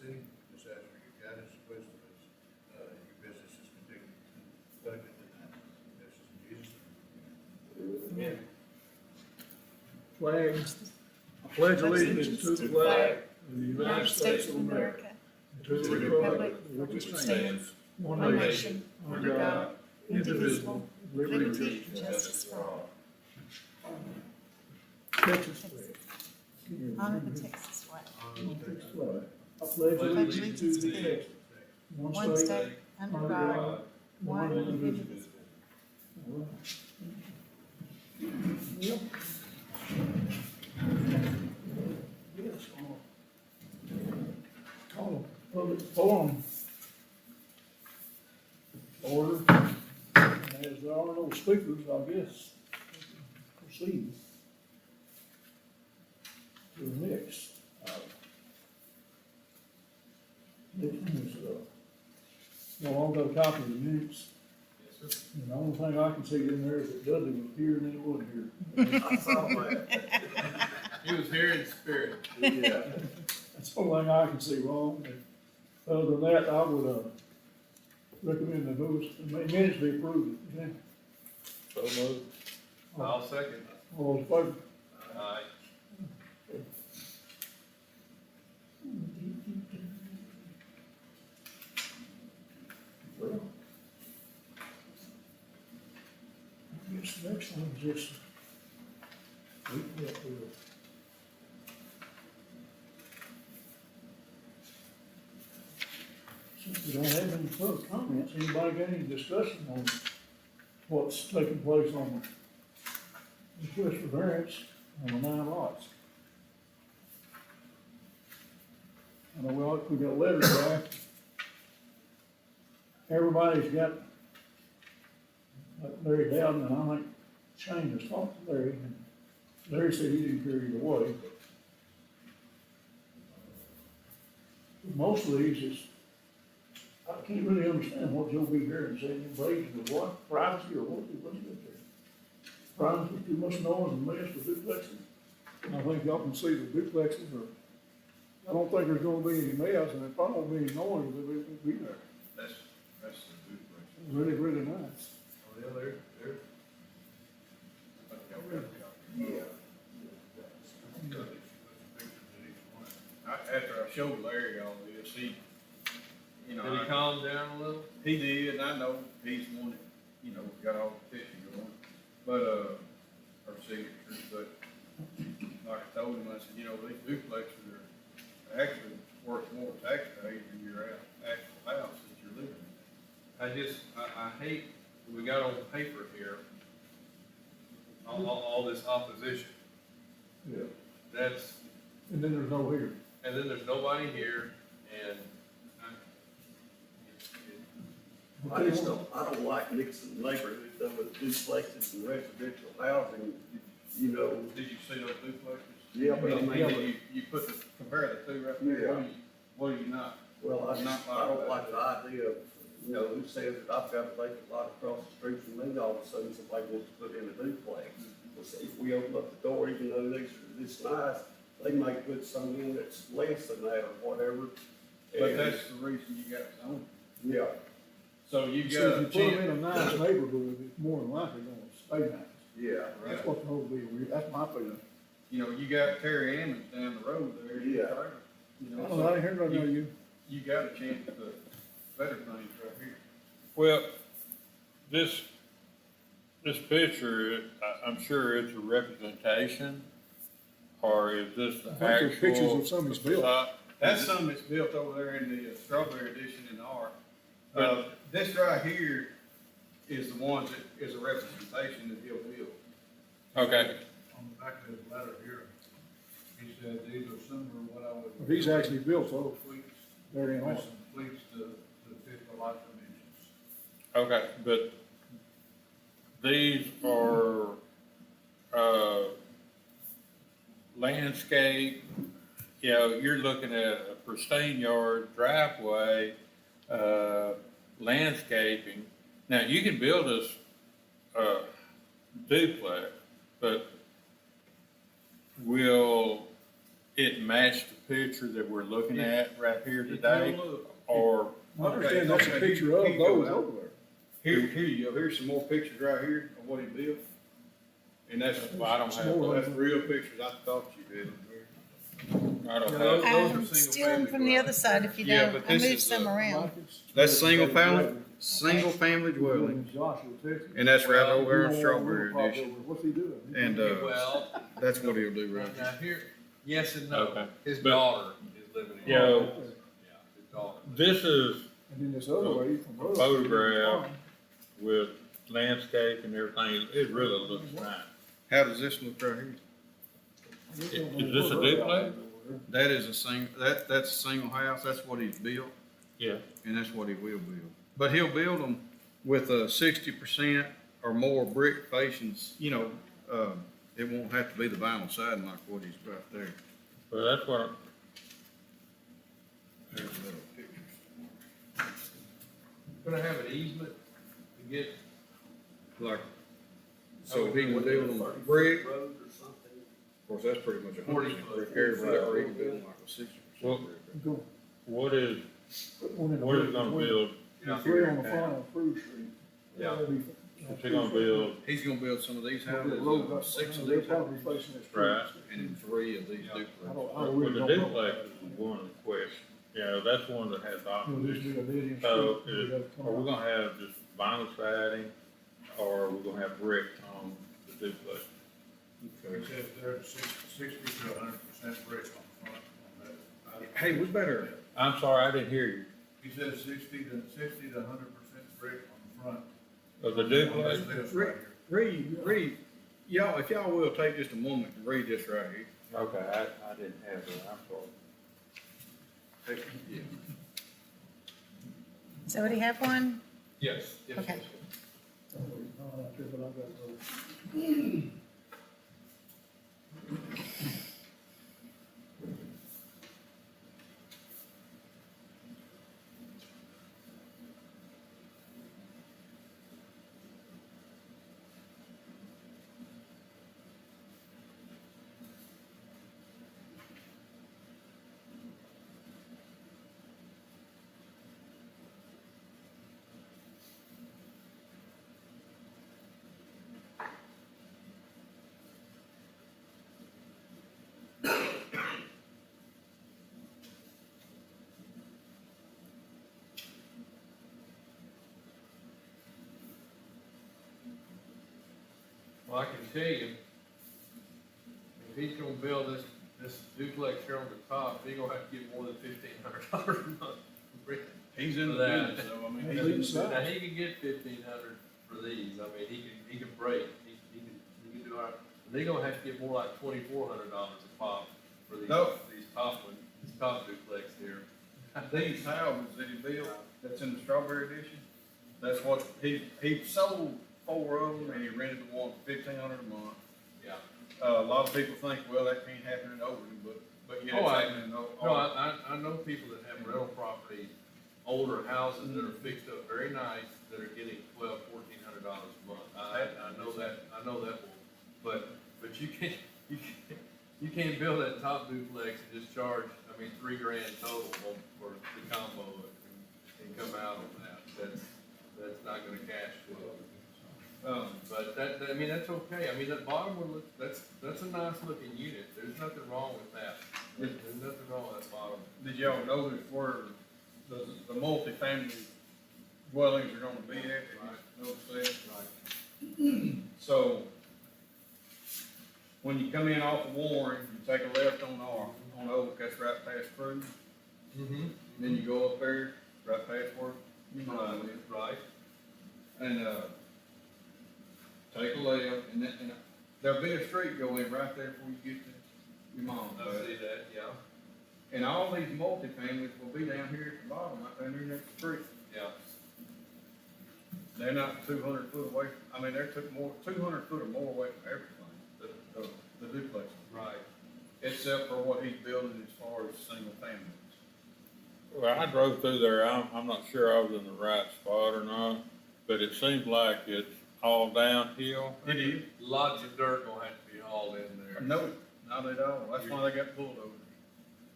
see, just ask for your guidance and wisdom as, your business is continuing to conduct it tonight. This is in Jesus' name. Flag. I pledge allegiance to the flag of the United States of America, and to the republic for which it stands, one nation, under God, indivisible, with liberty and justice for all. Texas flag. Honor the Texas flag. Texas flag. I pledge allegiance to the Texas, One state, under God, one indivisible. Yep. Yes, call a public forum. Order. And as there are no speakers, I guess, proceed to the next. Next one is, no longer got a copy of the minutes. Yes, sir. And the only thing I can see in there is that Dudley was here and then it wasn't here. I saw that. He was here in spirit. Yeah. That's the only thing I can see wrong. And other than that, I would, recommend the minutes be approved. Yeah. So moved. I'll second. All those in favor? Aye. Well, I guess the next one is just, we got to, since we don't have any further comments, anybody got any discussion on what's taking place on the request for variance on the 9 lots? I know we got letters back. Everybody's got, like Larry Dowden, and I think Shane has talked to Larry, and Larry said he didn't care either way. But most of these is, I can't really understand what Joe B. Garrett said, invasion of what, privacy or what it there. Privacy, too much noise and mess with duplexes. And I think y'all can see the duplexes are, I don't think there's gonna be any mess, and if I don't be any noise, it won't be there. That's the duplex. Really, really nice. Oh, yeah, there. Yeah. After I showed Larry all this, he, you know. Did he calm down a little? He did, and I know he's the one that, you know, got all the petition going, but, or signatures, but like I told him, I said, you know, these duplexes are actually worth more taxpayers than your actual house that you're living in. I hate, we got on paper here, all this opposition. Yeah. That's, And then there's no here. and then there's nobody here, and I just don't, I don't like mixing neighborhood though with duplexes and residential housing, you know. Did you see those duplexes? Yeah, but I mean, You put the, compare the two right there, Yeah. what do you not? well, I Not don't like the idea of, you know, who says that I've got a vacant lot across the street from me, all of a sudden somebody wants to put in a duplex. Well, see, if we open up the door, even though these are this nice, they may put some in that's less than that or whatever. But And, that's the reason you got zoning. yeah, So you So got a if you put them chance. in a nice neighborhood, it's more than likely gonna stay nice. yeah. That's what the whole deal is. That's my feeling. You know, you got Terry Emmons down the road there. Yeah. You I know, don't know, I so didn't hear about you. you got a chance to better things right here. Well, this picture, I'm sure it's a representation, or is this the I think there's pictures actual of some he's built. site? That's something that's built over there in the Strawberry Edition in the art. But- This right here is the one that is a representation that he'll build. Okay, On the back of his letter here, he said these are similar to what I would. If he's actually built those, Tweaks, they're in with on. some tweaks to fit the lot dimensions. okay, but these are, landscape, you know, you're looking at a pristine yard, driveway, landscaping. Now, you can build this, duplex, but will it match the picture that we're looking at right here If you today? look, Or, I understand that's a Okay, picture of here you go, those Al. over there. here you go, here's some more pictures right here of what he built. And that's, well, I don't have, More. that's real pictures, I thought you did. I don't Yeah, have. those are I'm single stealing family from the other side if you Yeah, don't. but I this moved is, some around. That's single family, single family dwelling, and that's right over there on Strawberry Edition. What's he doing? And, Well, that's what he'll do right now here. here, yes and no. Okay. His But- daughter is living in. You know, Yeah, his daughter. This is And then this other way from a Rose. photograph with landscape and everything, it really looks nice. How does this look right here? Is this a duplex? That is that's a single house, that's what he's built, Yeah. and that's what he will build. But he'll build them with a 60% or more brick facings, you know, it won't have to be the vinyl siding like what he's got there. Well, that's what, There's little pictures. Gonna have an easement to get, Like, so he can build them like brick, Road or something. of course, that's pretty much a 40 40 brick area, or he can build them like a 60% Well, brick. what is gonna build? Three on the front on Cruise Street. Yeah. Is he gonna build, He's gonna build some of these The houses, road got- 6 of they're these probably houses, facing that street. right? and then 3 of these I duplexes. don't, I Well, really the don't know. duplex is one of the questions, you know, that's one that has Will options. this be a dead end So, street? We gotta come Are we out. gonna have just vinyl siding, or are we gonna have brick on the duplex? It says there's 60 to 100% brick on the front on that. Hey, we better, I'm sorry, I didn't hear you. He says 60 to 100% brick on the front. Of the On duplex? this right here. read, y'all, if y'all will, take just a moment to read this right here. Okay, I didn't have that, I'm sorry. Yeah. So would he have one? yes, yes, Okay. yes, yes. No, I'm not sure, but I got those. Well, I can tell you, if he's gonna build this duplex here on the top, he gonna have to get more than $1,500 a month for brick. He's in the For that. business, though, I mean, That's he's in the inside. Now, he can get 1,500 for these, I mean, he can break, he can do our, they gonna have to get more like $2,400 a pop for these, No. these top ones, this top duplex here. These houses that he built, that's in the Strawberry Edition, that's what, he sold 4 of them, and he rented the one for $1,500 a month. Yeah. A lot of people think, well, that can't happen in Overton, but yeah, Oh, it's I- happening in Overton. No, I know people that have rental property, older houses that are fixed up very nice, that are getting $1,200-$1,400 a month. I know that will, but you can't build that top duplex and just charge, I mean, $3,000 total for the combo and come out on that. That's not gonna cash flow. But I mean, that's okay. I mean, that bottom one looks, that's a nice looking unit. There's nothing wrong with that. There's nothing wrong with that bottom. Did y'all notice where the multifamily dwellings are gonna be at? Did you notice that? Right. So, when you come in off of Warren, you take a left on Oak, that's right past Cruise. Mm-hmm. Then you go up there, right past where your mom lives. Right. And, take a left, and there'll be a street go in right there before you get to your mom's I house. see that, yeah, And all these multifamilies will be down here at the bottom, right down here next to the street. yeah. They're not 200 foot away, I mean, they're 200 foot or more away from everything, the duplex. Right. Except for what he's building as far as single families. Well, I drove through there, I'm not sure I was in the right spot or not, but it seems like it's all downhill. It is. Lots of dirt gonna have to be hauled in there. No, not at all. That's why they got bulldozers.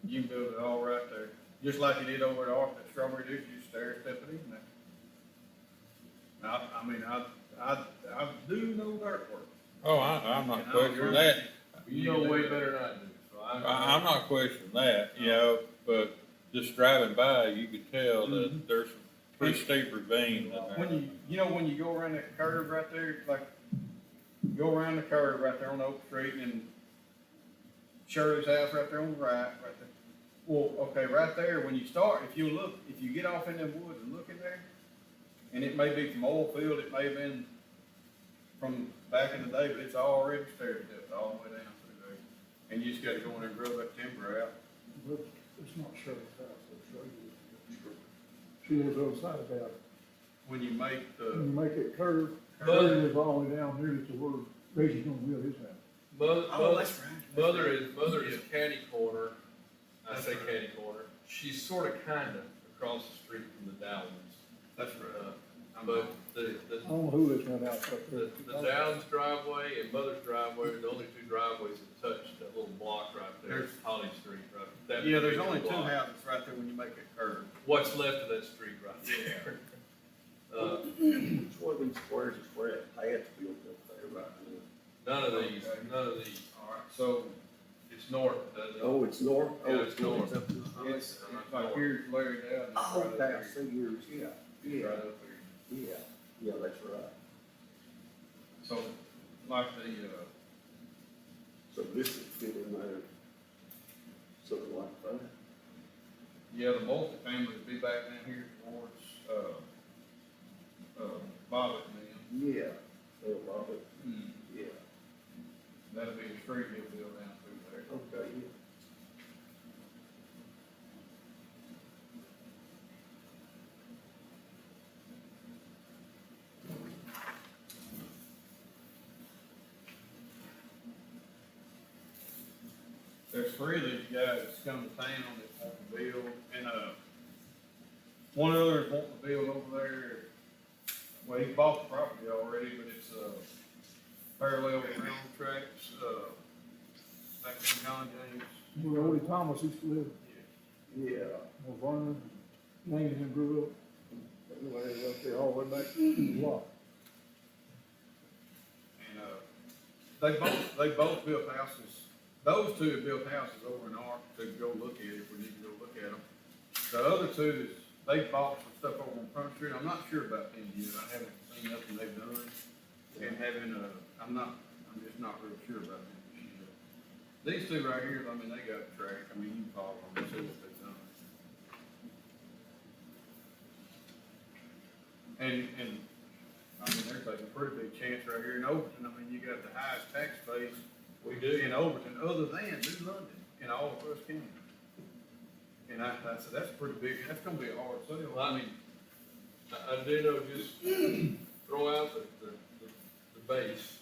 You can build it all right there. Just like you did over at Ark, that strawberry ditch, you stair step it in there. I do know dirt work. Oh, I'm not And I questioning agree. that. You know way better than I do, so I'm not questioning that, you know, but just driving by, you could tell that there's some pretty steep ravines in When there. when you go around that curve right there, like, go around the curve right there on Oak Street and Shirley's house right there on the right there. Well, okay, right there, when you start, if you get off in them woods and look in there, and it may be from oil field, it may have been from back in the day, but it's already stair stepped all the way down through there. And you just gotta go in there and grub that timber out. But it's not Shirley's house, it's Shirley's. She lives on the side of that. When you make When you the, make that curve, But- Shirley lives all the way down nearly to where Reggie's gonna build his house. Mother is catty corner, I say catty corner, she's sorta kinda across the street from the Downs. that's right. But the, I don't know who lives in that house up there. the Downs driveway and Mother's driveway are the only two driveways that touch that little block right there, There's- Holly Street, right? that Yeah, there's particular only two block. houses right there when you make that curve. What's left of that street right there. Which one of these squares is where it had to build up there right None of these, none of these, All right, so it's north, doesn't it? now? Oh, it's north? Yeah, Oh, it's north. up this way. it's like here's Larry Dow. and it's Oh, right up okay, I there. see yours, yeah, It's yeah, right up there. yeah, that's right. So, like So this would fit in there, something like that. yeah, the multifamily would be back down here towards, Bobbitt and them. Yeah, a lot of, yeah, That'd be a street he'll build down through there. okay, yeah. There's three of these guys that's come to town that want to build, and, one other is wanting to build over there. Well, he bought the property already, but it's, parallel with railroad tracks, back in John James. Where Odie Thomas used to live, Yeah, where Vernon, Lane and him grew up. Anyway, they were up there all the way back to the block. And, they both built houses, those two have built houses over in Ark to go look at it, if we need to go look at them. The other two, they bought some stuff over on Front Street, I'm not sure about them yet, I haven't seen nothing they've done. And having, I'm just not real sure about them yet. These two right here, I mean, they got a track, I mean, you can follow them, and see what they've done. And, I mean, they're taking a pretty big chance right here in Overton, I mean, you got the highest tax base We do. in Overton, other than New London, in all of Rush County. And I said, that's pretty big, that's gonna be a hard sale, Well, I mean, I do know, just throw out the base,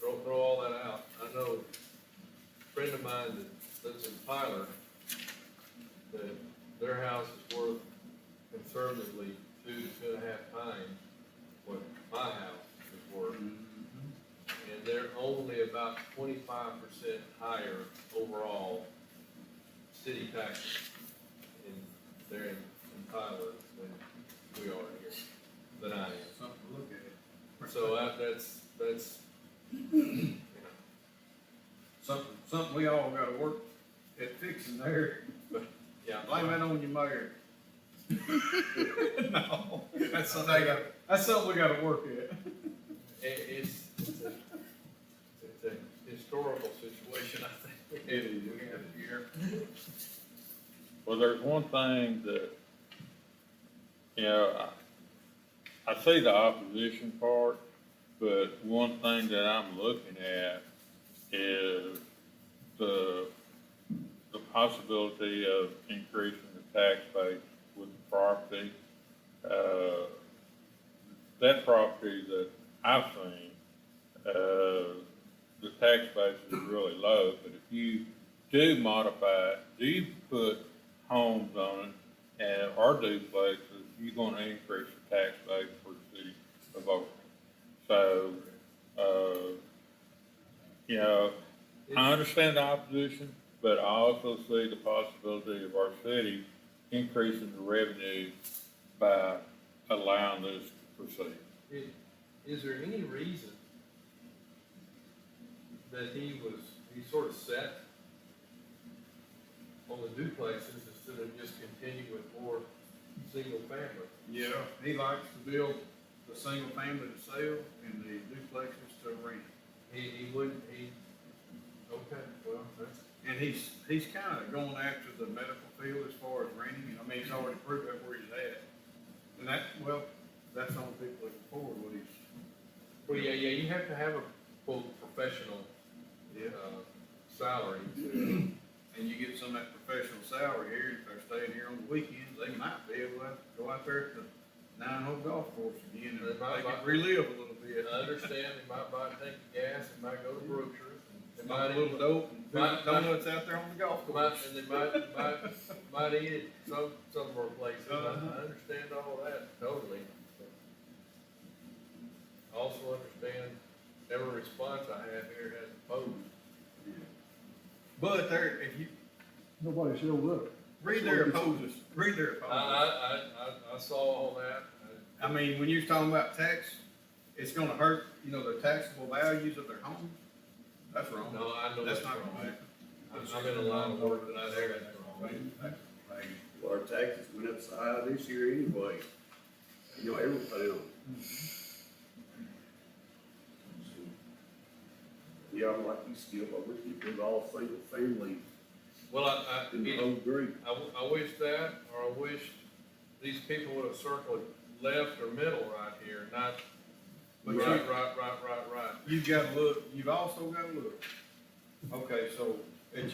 throw all that out. I know a friend of mine that lives in Tyler, that their house is worth conservatively 2 to 2.5 times what my house is worth. And they're only about 25% higher overall city taxes in Tyler than we are here, than I am. something to look at. So that's, you know, Something we all gotta work at fixing there, but yeah. blame that on your mayor. No, that's something we gotta work at. It's a historical situation, I think. It is, we got it here. Well, there's one thing that, you know, I see the opposition part, but one thing that I'm looking at is the possibility of increasing the tax base with the property. That property that I've seen, the tax base is really low, but if you do modify it, do you put homes on it, and or duplexes, you're gonna increase the tax base for the city of Oakland. So, you know, I understand the opposition, but I also see the possibility of our city increasing the revenue by allowing this to proceed. Is there any reason that he sort of set on the duplexes instead of just continue with more single family? Yeah, he likes to build the single family to sell and the duplexes to rent. He wouldn't, okay, well, that's, And he's kinda going after the medical field as far as renting, I mean, he's already proved that where he's at. And that's the only people that can afford what he's. well, yeah, you have to have a full professional, Yeah. salary. And you get some of that professional salary here, if they're staying here on the weekends, they might be able to go out there to 9-hole golf course again, and They might- they can relive a little bit. I understand, they might buy a tank of gas, they might go to Brookshire's, They they might might a little dope and might- donuts out there on the golf course. and they might eat it some more places, I understand all that, totally. Also understand, every response I have here has opposed. But there, if you Nobody showed up. read their opposes, read their opposes. I saw all that, I mean, when you're talking about tax, it's gonna hurt, the taxable values of their homes. That's wrong. no, I know That's that's not wrong. gonna happen. I'm in a line of work that I know that's wrong. Well, our taxes went up so high this year anyway. Everything. Yeah, I'm like you, Skip, I wish you could all single family Well, I in the whole group. I wish that, or I wish these people would have circled left or middle right here, not But right, you- right. You've also gotta look. Okay, so at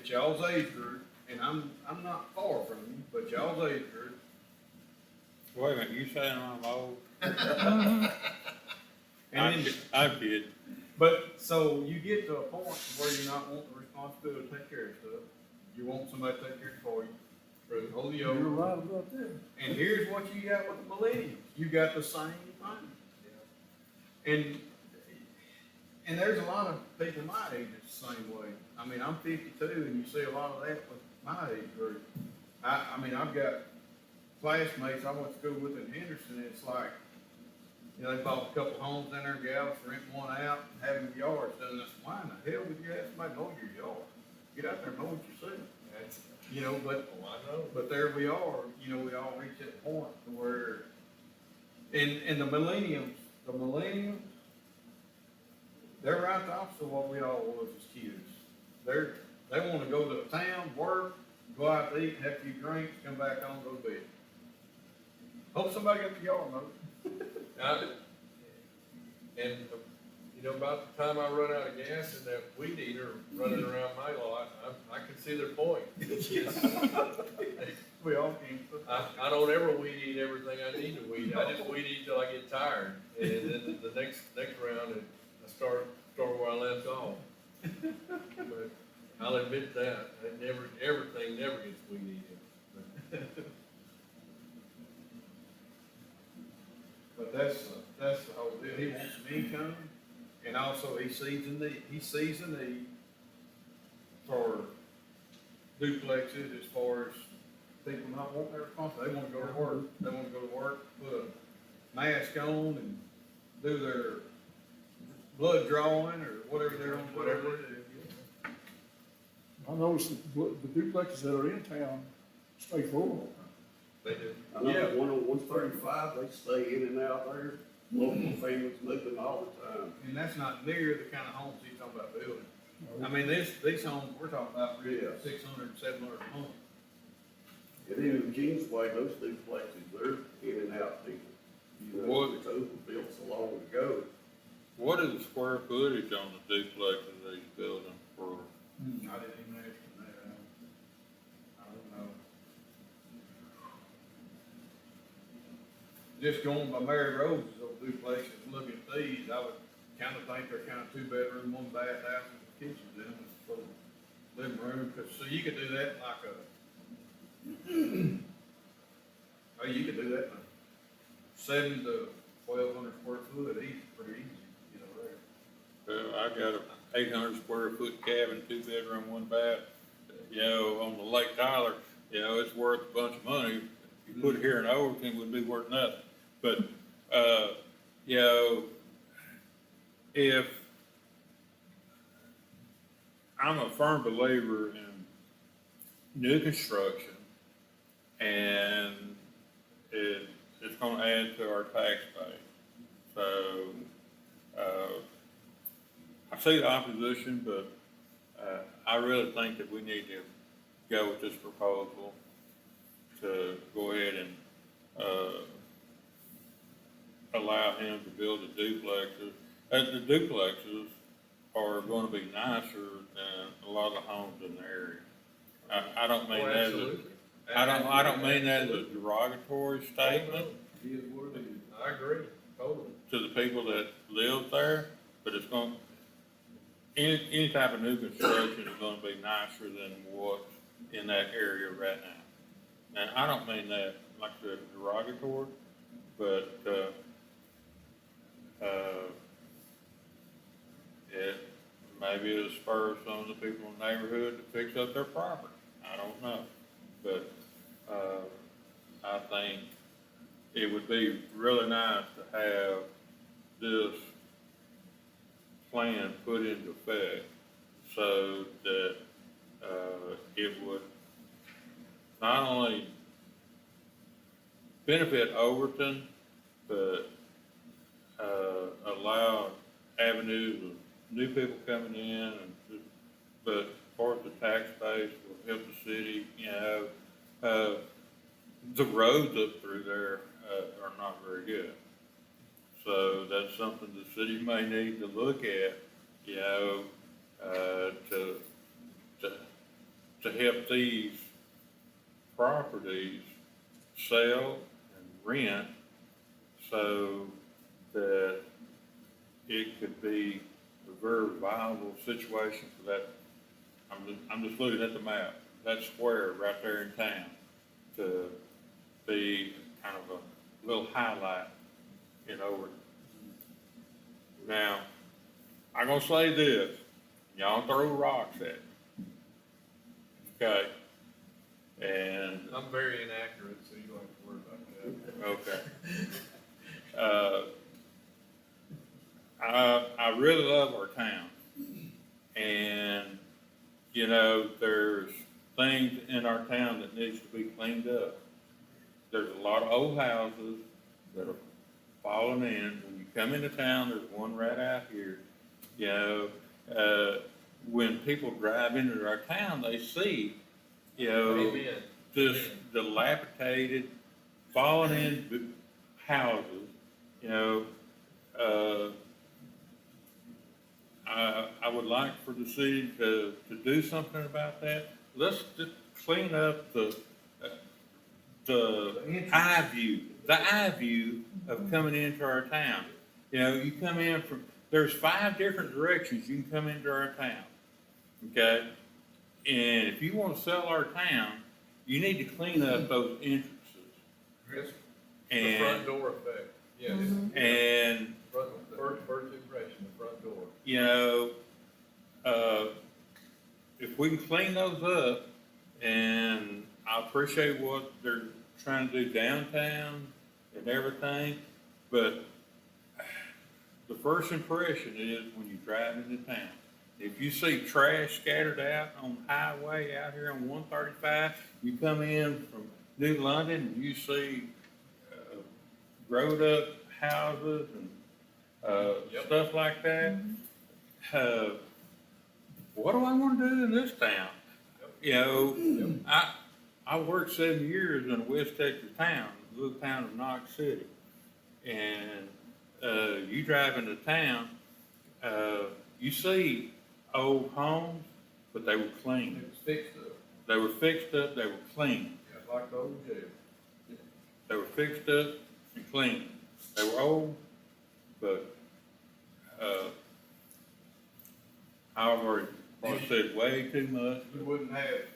y'all's age group, and I'm not far from you, but y'all's age group, Wait a minute, you saying I'm old? and then, I'm kidding. but, so you get to a point where you're not wanting the responsibility to take care of stuff. You want somebody to take care of it for you. Hold the You're over. right about that. And here's what you got with the millennials. You got the same thing. And there's a lot of people my age that's the same way. I mean, I'm 52 and you see a lot of that with my age group. I mean, I've got classmates I went to school with in Henderson, and it's like, they bought a couple homes in there, gals, rent one out, and having yards done. I said, why in the hell would you have somebody mow your yard? Get out there and mow it yourself. That's, But I know. but there we are, we all reach that point to where, and the millenniums, they're right the opposite of what we all was as kids. They wanna go to the town, work, go out to eat, have a few drinks, come back home, go to bed. Hope somebody got the yard mowed. About the time I run out of gas in that weed eater running around my lot, I can see their point. We all came. I don't ever weed eat everything I need to weed. I just weed eat till I get tired, and then the next round, I start where I left off. But I'll admit that, everything never gets weed eaten. But that's the whole deal. He wants some income, and also he sees the need for duplexes as far as people not wanting their responsibility. They wanna go to work, put a mask on and do their blood drawing or whatever they're on, whatever they do. I noticed the duplexes that are in town stay full. They do. I know Yeah. the one on 135, they stay in and out there, local families moving all the time. And that's not near the kind of homes he's talking about building. I mean, these homes we're talking about, really, Yeah. 600, 700 homes. And then in Kingsway, those duplexes, they're in and out people. What- It's overbuilt so long ago. What is the square footage on the duplex of these buildings for? I didn't even ask him that. I don't know. Just going by Mary Rose's old duplexes, and looking at these, I would kind of think they're kind of 2-bedroom, 1-bath houses with kitchens in them, for living room, so you could do that like you could do that in a 700 to 1,200 square foot, easy, pretty easy, there. Well, I got a 800 square foot cabin, 2 bedroom, 1 bath, on the Lake Tyler, it's worth a bunch of money. If you put it here in Overton, it would be worth nothing. But, if, I'm a firm believer in new construction, and it's gonna add to our tax base. So, I see the opposition, but, I really think that we need to go with this proposal to go ahead and, allow him to build the duplexes. The duplexes are gonna be nicer than a lot of the homes in the area. I don't mean Oh, that as a, absolutely. I don't mean that as a derogatory statement It is what it is. I agree, totally. to the people that live there, but it's gonna, any type of new construction is gonna be nicer than what's in that area right now. And I don't mean that like the derogatory, but, it maybe it'll spur some of the people in the neighborhood to fix up their property. I don't know. But, I think it would be really nice to have this plan put into effect so that, it would not only benefit Overton, but, allow avenues of new people coming in, but part of the tax base will help the city, the roads up through there, are not very good. So that's something the city may need to look at, to help these properties sell and rent so that it could be a very viable situation for that. I'm just looking at the map, that square right there in town, to be kind of a little highlight in Overton. Now, I'm gonna say this, y'all throw rocks at me. Okay? And, I'm very inaccurate, so you don't have to worry about that. I really love our town. And, there's things in our town that needs to be cleaned up. There's a lot of old houses that are falling in. When you come into town, there's one right out here. When people drive into our town, they see, Amen. this dilapidated, fallen in houses, I would like for the city to do something about that. Let's just clean up the eye view of coming into our town. You come in there's 5 different directions you can come into our town, okay? And if you want to sell our town, you need to clean up those entrances. Yes, the And, front door effect, yes. and, First impression, the front door. if we can clean those up, and I appreciate what they're trying to do downtown and everything, but the first impression is when you drive into town. If you see trash scattered out on the highway out here on 135, you come in from New London and you see growed up houses and Yep. stuff like that. What do I want to do in this town? I worked 7 years in a West Texas town, a little town of Knox City, and you drive into town, you see old homes, but they were It clean. was fixed up, They were fixed up, they were clean. yeah, like the old jail. They were fixed up and clean. They were old, but, I've already said way too much. You wouldn't have,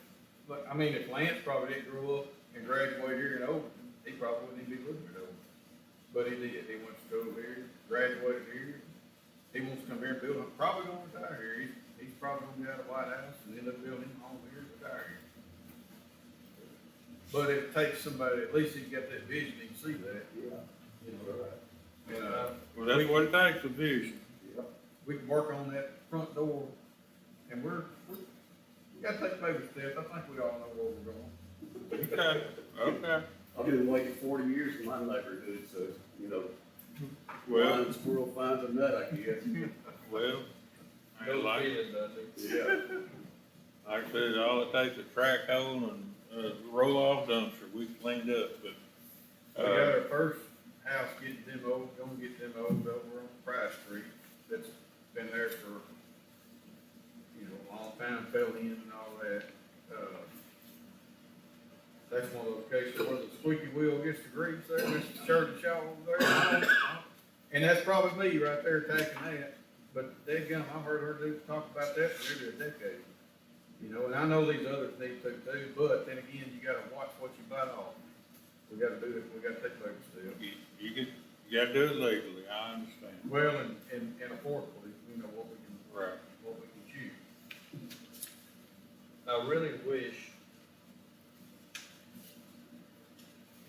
if Lance probably didn't grow up and graduate here in Overton, he probably wouldn't even be living in Overton. But he did, he went to school here, graduated here, he wants to come here and build, I'm probably gonna retire here, he's probably gonna get out of White House and end up building a home here and retire here. But it takes somebody, at least he's got that vision, he can see that, Yeah. you know, and, Well, that's what it takes, a vision. we can work on that front door, and we gotta take baby steps, I think we all know where we're going. Okay, okay. I've been waiting 40 years in my neighborhood, so, you know, Well, blind squirrel finds a nut, I guess. well, I No like, feeling, doesn't it? Yeah. like I said, all it takes is a track hole and a roll-off dumpster, we cleaned up, We but, got our first house getting demoed, gonna get demoed over on Price Street, that's been there for, you know, a long time, fell in and all that. That's one of those cases where the squeaky wheel gets the grease there, Mr. Shirley Shaw over there. And that's probably me right there attacking that, but dadgum, I've heard her talk about that for nearly a decade. You know, and I know these others need to too, but then again, you gotta watch what you bite off. We gotta do it, we gotta take baby steps. you gotta do it legally, I understand. Well, and affordably, you know, what we can, Right. what we can choose. I really wish,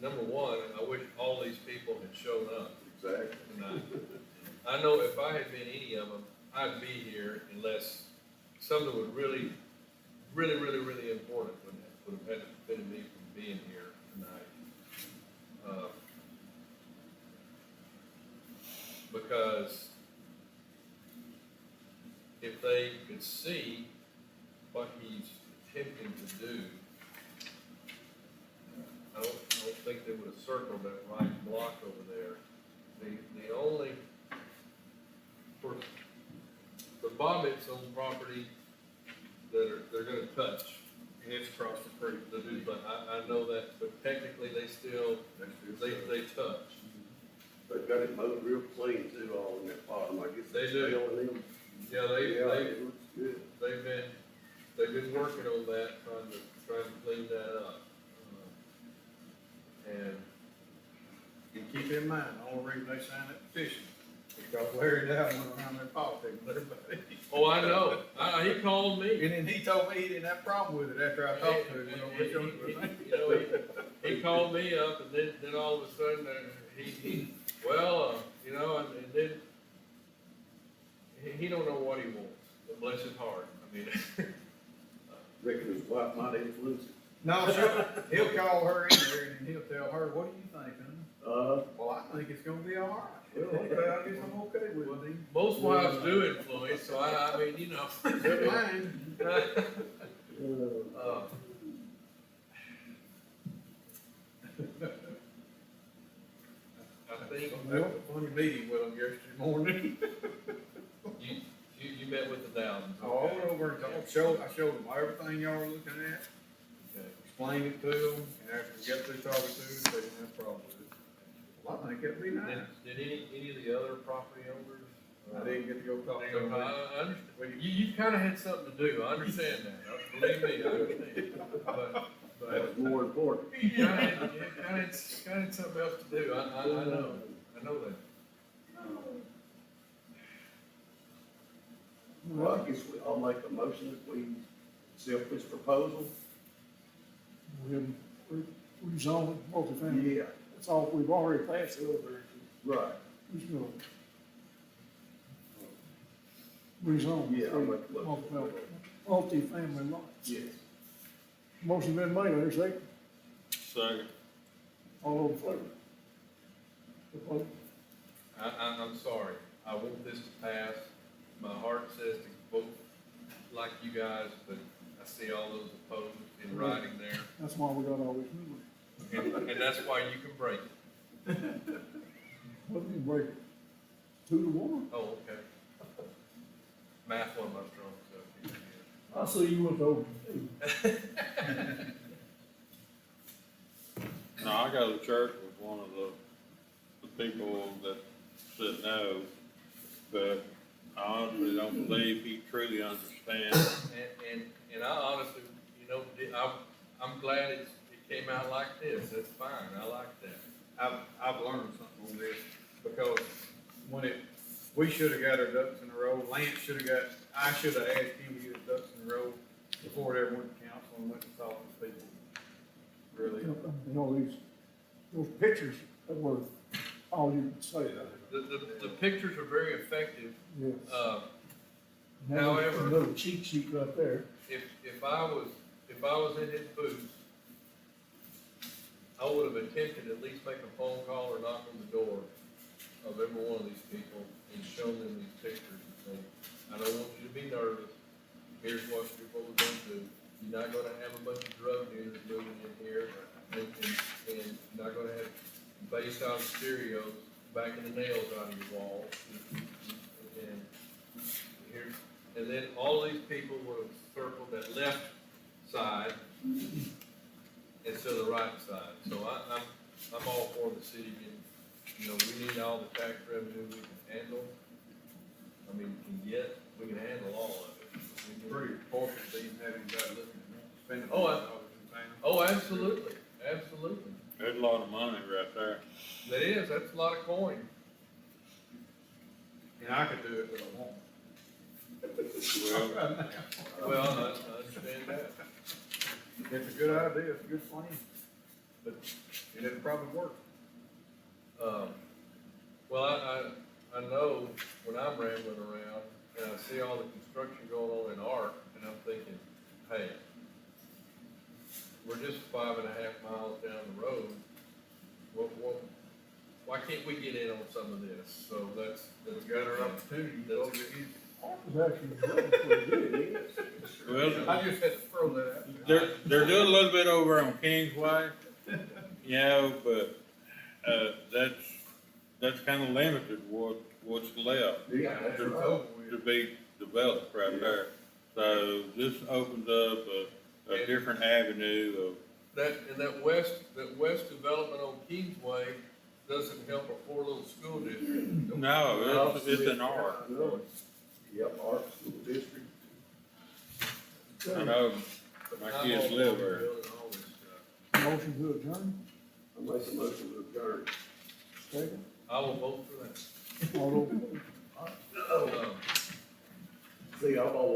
number one, I wish all these people had shown up Exactly. tonight. I know if I had been any of them, I'd be here unless something was really important would have had prevented me from being here tonight. Because if they could see what he's attempting to do, I don't think they would have circled that right block over there. The only, for the Bobbitt's own property that they're gonna touch, And it's across the creek. but I know that, but technically they still, they touch. They've got it mowed real clean too, all in that bottom, I guess. They do. Shale and them. Yeah, Yeah, it looks good. they've been working on that, trying to clean that up. And And keep in mind, the only reason they signed that petition, is because Larry Dow went around there politics with everybody. oh, I know. He called me. And then he told me he didn't have a problem with it after I talked to him, you know, we showed him. You know, he called me up and then all of a sudden, you know, and then he don't know what he wants, bless his heart. I mean, Reckon his wife might influence it. No, he'll call her in there and he'll tell her, what do you think, honey? Well, I think it's gonna be all right. Well, okay, I guess I'm okay with it. most wives do influence, so I mean, you know. Except mine. I think That was a funny meeting with him yesterday morning. you met with the Downs. Oh, I went over and I showed them everything y'all were looking at, Okay. explained it to them, and after we got through talking to them, they didn't have a problem with it. Well, I think it'd be nice. Did any of the other property owners? I didn't get to go talk to them. I understand. You kinda had something to do, I understand that, believe me, I understand. That was more important. You kinda had something else to do, I know that. Well, I guess I'll make a motion that we accept this proposal. We rezoned multifamily. Yeah, That's all, we've already passed it over. right. Who's gonna rezone? Yeah, I'll make a motion. Multifamily lots. Yes. Motion been made, there's second. second. All in favor? Opposed? I'm sorry, I want this to pass, my heart says to vote like you guys, but I see all those opposed in writing there, That's why we got all these numbers. and that's why you can break it. What do you break it? 2-1? Oh, okay. Math one of my strong suits. I see you went over two. No, I go to church with one of the people that said no, but I honestly don't believe he truly understands. And I honestly, you know, I'm glad it came out like this, that's fine, I like that. I've learned something on this, because when we should've got our ducks in a row, Lance I should've asked him to get his ducks in a row before it ever went to council and went to talk to people. Really. You know, those pictures that were all you could say. The pictures are very effective. Yes. However- However. Little cheat sheet right there. If I was in his booth, I would have attempted to at least make a phone call or knock on the door of every one of these people and show them these pictures and say, I don't want you to be nervous. Here's what we're gonna do. You're not gonna have a bunch of drug dealers moving in here, and you're not gonna have bass out stereos backing the nails out of your walls. And here, and then all these people would have circled that left side instead of the right side. So I'm all for the city getting, you know, we need all the tax revenue we can handle. I mean, we can handle all of it. Pretty fortunate that you have anybody looking at spending. Oh, $1 in town. Oh, absolutely, absolutely. There's a lot of money right there. That is, that's a lot of coin. And I could do it, but I won't. Well, Well, I understand that. It's a good idea, it's a good plan, but it'll probably work. Well, I know when I'm rambling around and I see all the construction going on in Arc, and I'm thinking, hey, we're just 5.5 miles down the road. Why can't we get in on some of this? So that's We got our opportunity, That's- folks. Was actually really pretty good. well, I just had to throw that out. they're doing a little bit over on Kingsway, you know, but, that's kinda limited what's left Yeah, that's right. to be developed right there. So this opens up a different avenue that west development on Kingsway doesn't help our poor little school district. of, no, it's an art. No, yep, Arc School District. I know, But my I'm kids all live for there. building all this stuff. Motion to adjourn, I make a motion to adjourn. second, I will vote for that. all over. Um, See, I've always